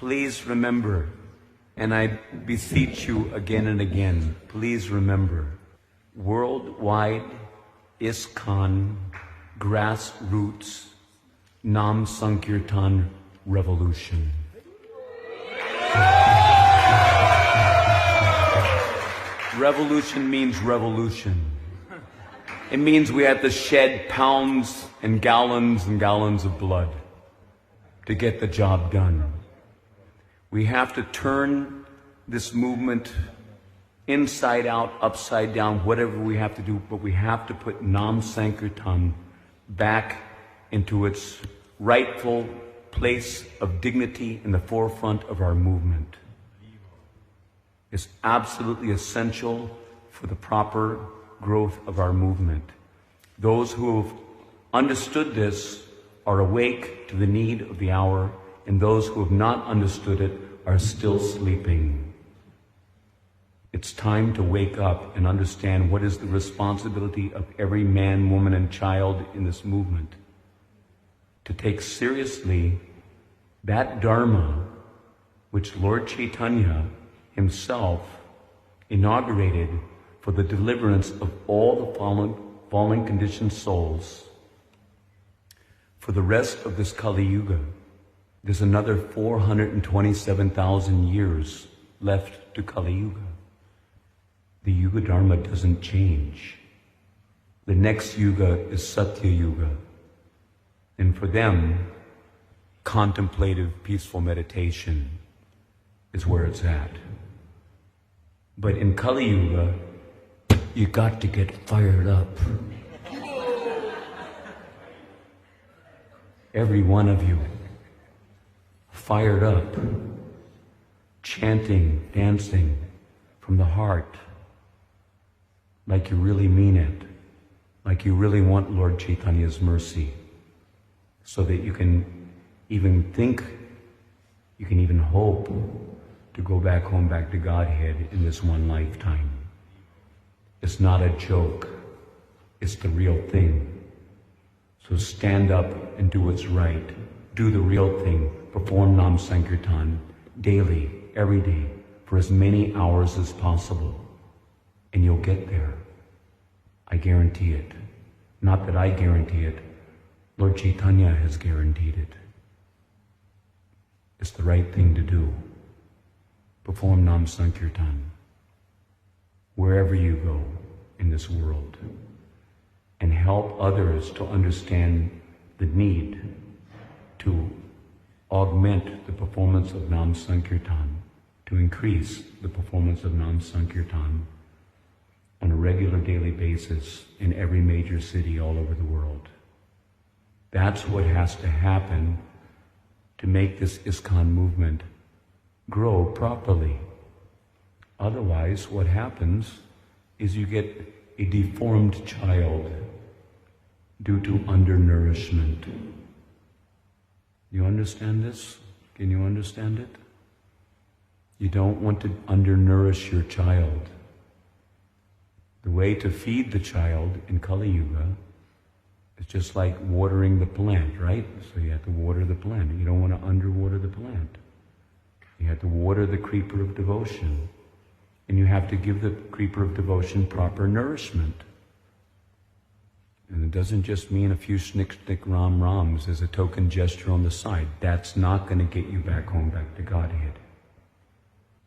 please remember, and I beseech you again and again, please remember, worldwide ISKCON grassroots Nam Sankirtan revolution. Revolution means revolution. It means we have to shed pounds and gallons of blood to get the job done. We have to turn this movement inside out, upside down, whatever we have to do, but we have to put Nam Sankirtan back into its rightful place of dignity in the forefront of our movement. It's absolutely essential for the proper growth of our movement. Those who have understood this are awake to the need of the hour, and those who have not understood it are still sleeping. It's time to wake up and understand what is the responsibility of every man, woman, and child in this movement. To take seriously that Dharma which Lord Chaitanya himself inaugurated for the deliverance of all the fallen conditioned souls. For the rest of this Kali Yuga, there's another 427,000 years left to Kali Yuga. The Yuga Dharma doesn't change. The next Yuga is Satya Yuga. And for them, contemplative, peaceful meditation is where it's at. But in Kali Yuga, you got to get fired up. Every one of you, fired up, chanting, dancing from the heart, like you really mean it, like you really want Lord Chaitanya's mercy, so that you can even think, you can even hope to go back home, back to Godhead in this one lifetime. It's not a joke, it's the real thing. So stand up and do what's right. Do the real thing. Perform Nam Sankirtan daily, every day, for as many hours as possible. And you'll get there. I guarantee it. Not that I guarantee it. Lord Chaitanya has guaranteed it. It's the right thing to do. Perform Nam Sankirtan wherever you go in this world, and help others to understand the need to augment the performance of Nam Sankirtan, to increase the performance of Nam Sankirtan on a regular daily basis in every major city all over the world. That's what has to happen to make this ISKCON movement grow properly. Otherwise, what happens is you get a deformed child due to undernourishment. You understand this? Can you understand it? You don't want to undernourish your child. The way to feed the child in Kali Yuga is just like watering the plant, right? So you have to water the plant. You don't want to underwater the plant. You have to water the creeper of devotion. And you have to give the creeper of devotion proper nourishment. And it doesn't just mean a few snick ram rams as a token gesture on the side. That's not going to get you back home, back to Godhead.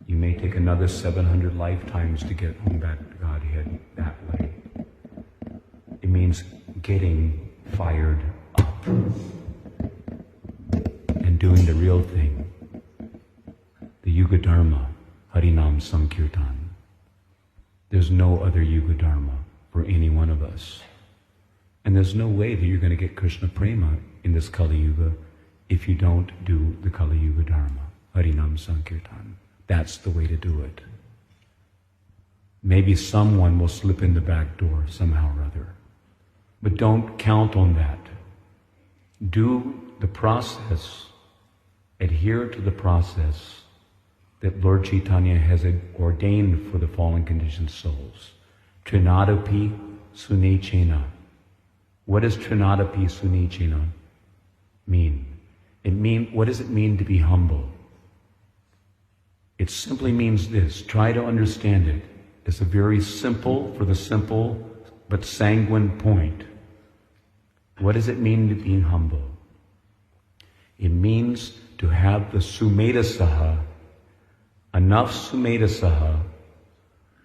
You may take another 700 lifetimes to get home back to Godhead that way. It means getting fired up and doing the real thing. The Yuga Dharma, Harinam Sankirtan. There's no other Yuga Dharma for any one of us. And there's no way that you're going to get Krishna Prema in this Kali Yuga if you don't do the Kali Yuga Dharma, Harinam Sankirtan. That's the way to do it. Maybe someone will slip in the back door somehow or other. But don't count on that. Do the process, adhere to the process that Lord Chaitanya has ordained for the fallen conditioned souls. Trinadapi Sunichena. What does Trinadapi Sunichena mean? What does it mean to be humble? It simply means this. Try to understand it. It's a very simple, for the simple, but sanguine point. What does it mean to be humble? It means to have the sumedhasaha, enough sumedhasaha,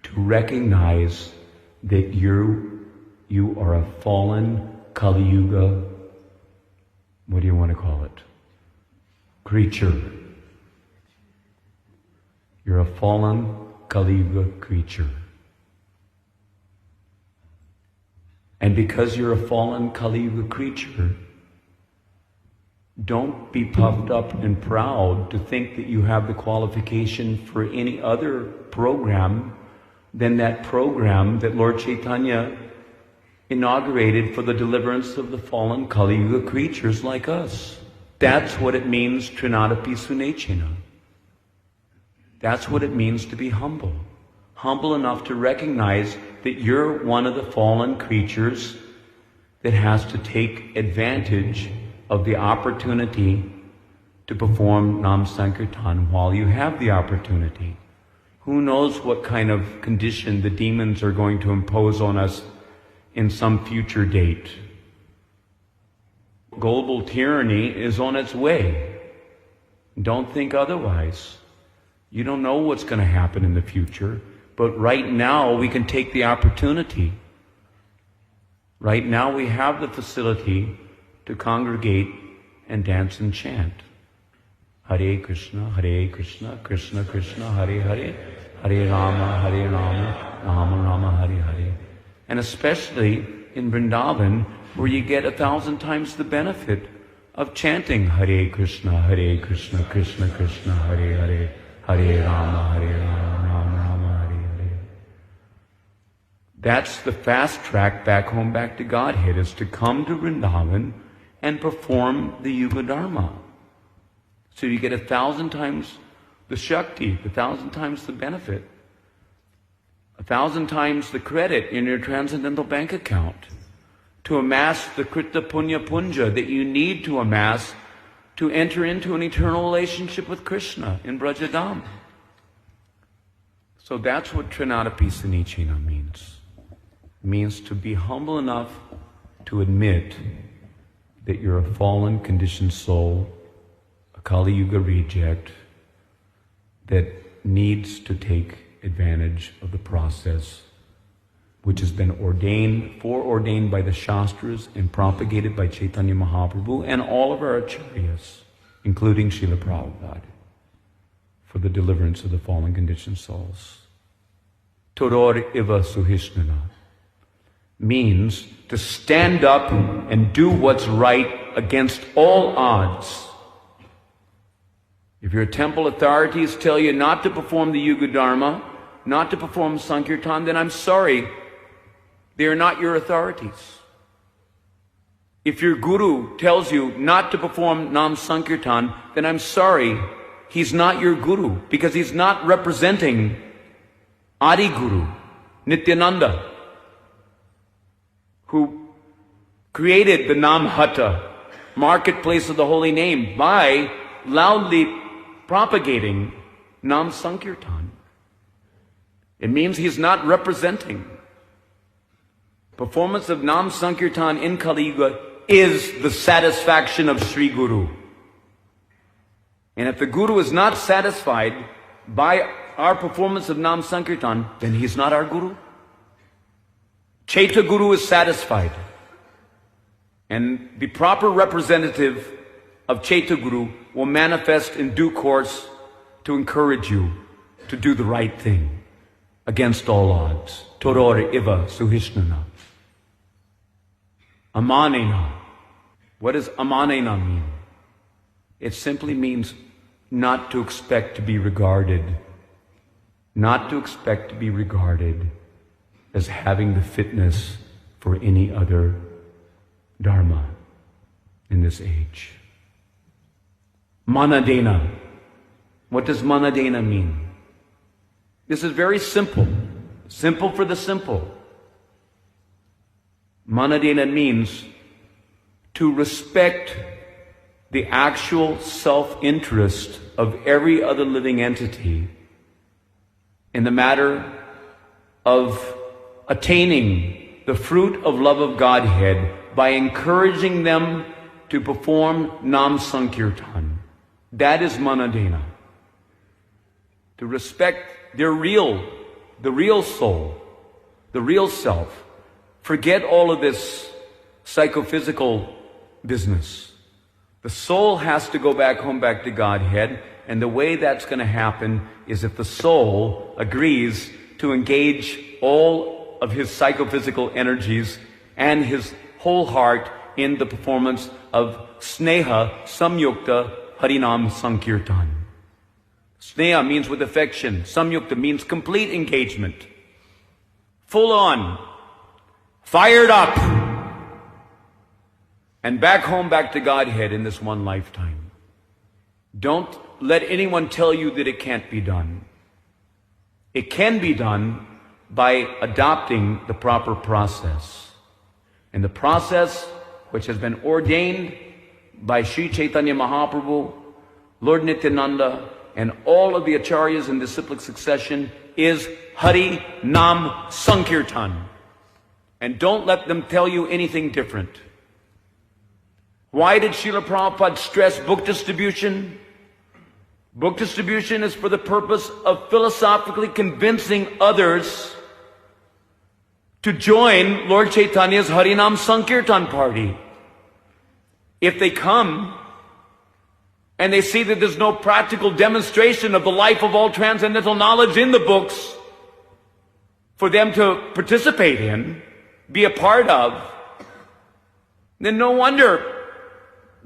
to recognize that you are a fallen Kali Yuga, what do you want to call it? Creature. You're a fallen Kali Yuga creature. And because you're a fallen Kali Yuga creature, don't be puffed up and proud to think that you have the qualification for any other program than that program that Lord Chaitanya inaugurated for the deliverance of the fallen Kali Yuga creatures like us. That's what it means, Trinadapi Sunechena. That's what it means to be humble. Humble enough to recognize that you're one of the fallen creatures that has to take advantage of the opportunity to perform Nam Sankirtan while you have the opportunity. Who knows what kind of condition the demons are going to impose on us in some future date. Global tyranny is on its way. Don't think otherwise. You don't know what's going to happen in the future, but right now we can take the opportunity. Right now we have the facility to congregate and dance and chant. Hare Krishna, Krishna Krishna, Hare Hare, Hare Rama, Rama Rama, Hare Hare. And especially in Vrindavan, where you get 1,000 times the benefit of chanting Hare Krishna, Krishna Krishna, Hare Hare, Hare Rama, Rama Rama, Hare Hare. That's the fast track back home, back to Godhead, is to come to Vrindavan and perform the Yuga Dharma. So you get 1,000 times the Shakti, 1,000 times the benefit, 1,000 times the credit in your transcendental bank account to amass the Krita Punya Punja that you need to amass to enter into an eternal relationship with Krishna in Brajadam. So that's what Trinadapi Sanichena means. It means to be humble enough to admit that you're a fallen, conditioned soul, a Kali Yuga reject that needs to take advantage of the process which has been foreordained by the Shastras and propagated by Chaitanya Mahaprabhu and all of our acharyas, including Srila Prabhupada, for the deliverance of the fallen conditioned souls. Todor iva suhishnana means to stand up and do what's right against all odds. If your temple authorities tell you not to perform the Yuga Dharma, not to perform Sankirtan, then I'm sorry, they are not your authorities. If your guru tells you not to perform Nam Sankirtan, then I'm sorry, he's not your guru, because he's not representing Adi Guru, Nityananda, who created the Nam Hata, marketplace of the holy name, by loudly propagating Nam Sankirtan. It means he's not representing. Performance of Nam Sankirtan in Kali Yuga is the satisfaction of Sri Guru. And if the Guru is not satisfied by our performance of Nam Sankirtan, then he's not our Guru. Chaita Guru is satisfied. And the proper representative of Chaita Guru will manifest in due course to encourage you to do the right thing against all odds. Todor iva suhishnana. Amanena. What does amanena mean? It simply means not to expect to be regarded. Not to expect to be regarded as having the fitness for any other dharma in this age. Manadena. What does manadena mean? This is very simple. Simple for the simple. Manadena means to respect the actual self-interest of every other living entity in the matter of attaining the fruit of love of Godhead by encouraging them to perform Nam Sankirtan. That is Manadena. To respect the real soul, the real self. Forget all of this psychophysical business. The soul has to go back home, back to Godhead, and the way that's going to happen is if the soul agrees to engage all of his psychophysical energies and his whole heart in the performance of Sneha Samyukta Harinam Sankirtan. Sneha means with affection. Samyukta means complete engagement. Full on. Fired up. And back home, back to Godhead in this one lifetime. Don't let anyone tell you that it can't be done. It can be done by adopting the proper process. And the process which has been ordained by Sri Chaitanya Mahaprabhu, Lord Nityananda, and all of the acharyas in disciplic succession is Hari Nam Sankirtan. And don't let them tell you anything different. Why did Srila Prabhupada stress book distribution? Book distribution is for the purpose of philosophically convincing others to join Lord Chaitanya's Harinam Sankirtan party. If they come and they see that there's no practical demonstration of the life of all transcendental knowledge in the books for them to participate in, be a part of, then no wonder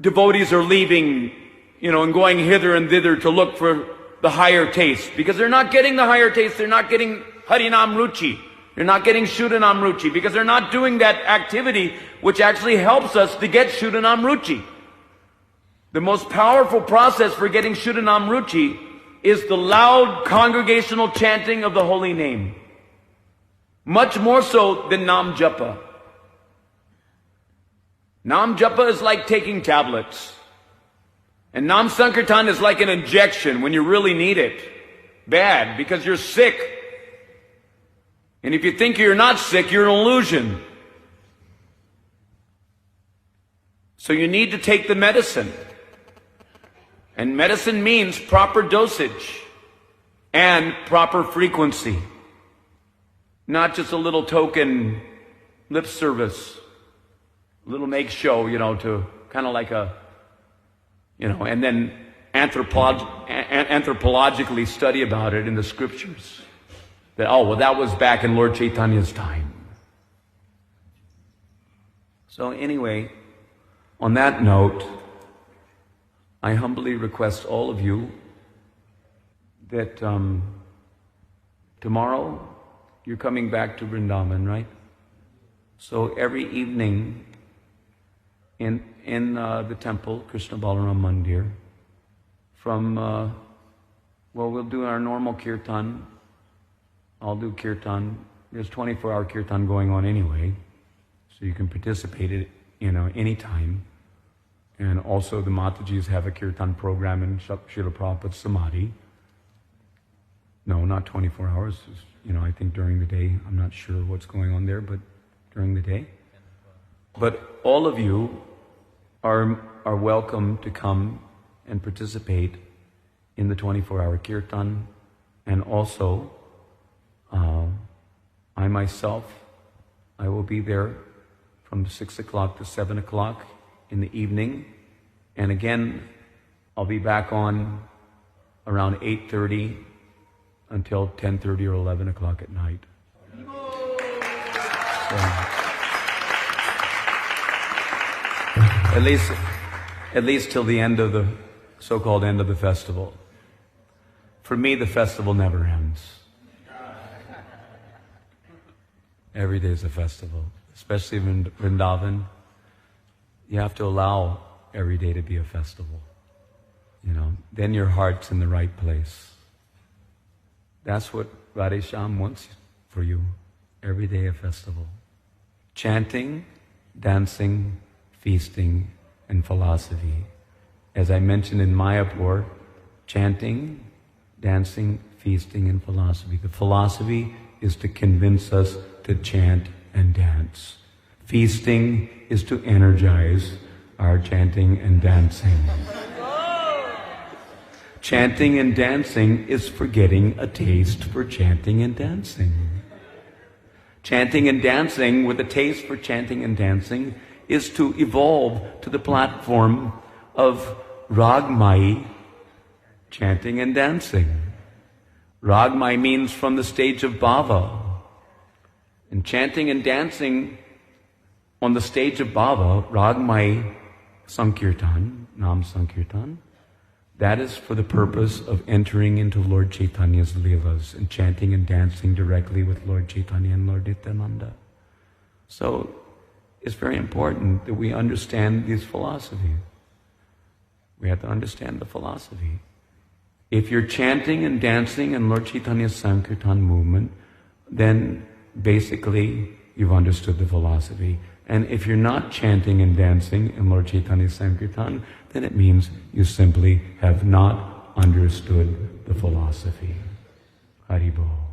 devotees are leaving, and going hither and thither to look for the higher taste. Because they're not getting the higher taste, they're not getting Harinam Ruchi. They're not getting Shuddhanam Ruchi because they're not doing that activity which actually helps us to get Shuddhanam Ruchi. The most powerful process for getting Shuddhanam Ruchi is the loud congregational chanting of the holy name. Much more so than Nam Japa. Nam Japa is like taking tablets. And Nam Sankirtan is like an injection when you really need it. Bad, because you're sick. And if you think you're not sick, you're an illusion. So you need to take the medicine. And medicine means proper dosage and proper frequency. Not just a little token lip service, a little make show, to kind of like a, and then anthropologically study about it in the scriptures. That was back in Lord Chaitanya's time. So anyway, on that note, I humbly request all of you that tomorrow you're coming back to Vrindavan, right? So every evening in the temple, Krishna Balaram Mandir, we'll do our normal kirtan. I'll do kirtan. There's 24-hour kirtan going on anyway, so you can participate in it, anytime. And also the Matajis have a kirtan program in Srila Prabhupada's Samadhi. No, not 24 hours. I think during the day. I'm not sure what's going on there, but during the day. But all of you are welcome to come and participate in the 24-hour kirtan. And also, I myself, I will be there from 6 o'clock to 7 o'clock in the evening. And again, I'll be back on around 8:30 until 10:30 or 11 o'clock at night. So, at least till the end of the so-called end of the festival. For me, the festival never ends. Every day is a festival, especially in Vrindavan. You have to allow every day to be a festival. Then your heart's in the right place. That's what Radhesham wants for you. Every day a festival. Chanting, dancing, feasting, and philosophy. As I mentioned in Mayapur, chanting, dancing, feasting, and philosophy. The philosophy is to convince us to chant and dance. Feasting is to energize our chanting and dancing. Chanting and dancing is for getting a taste for chanting and dancing. Chanting and dancing with a taste for chanting and dancing is to evolve to the platform of Ragmai, chanting and dancing. Ragmai means from the stage of bhava. And chanting and dancing on the stage of bhava, Ragmai Sankirtan, Nam Sankirtan, that is for the purpose of entering into Lord Chaitanya's Leelas and chanting and dancing directly with Lord Chaitanya and Lord Nityananda. So it's very important that we understand these philosophies. We have to understand the philosophy. If you're chanting and dancing in Lord Chaitanya's Sankirtan movement, then basically you've understood the philosophy. And if you're not chanting and dancing in Lord Chaitanya's Sankirtan, then it means you simply have not understood the philosophy. Haribol.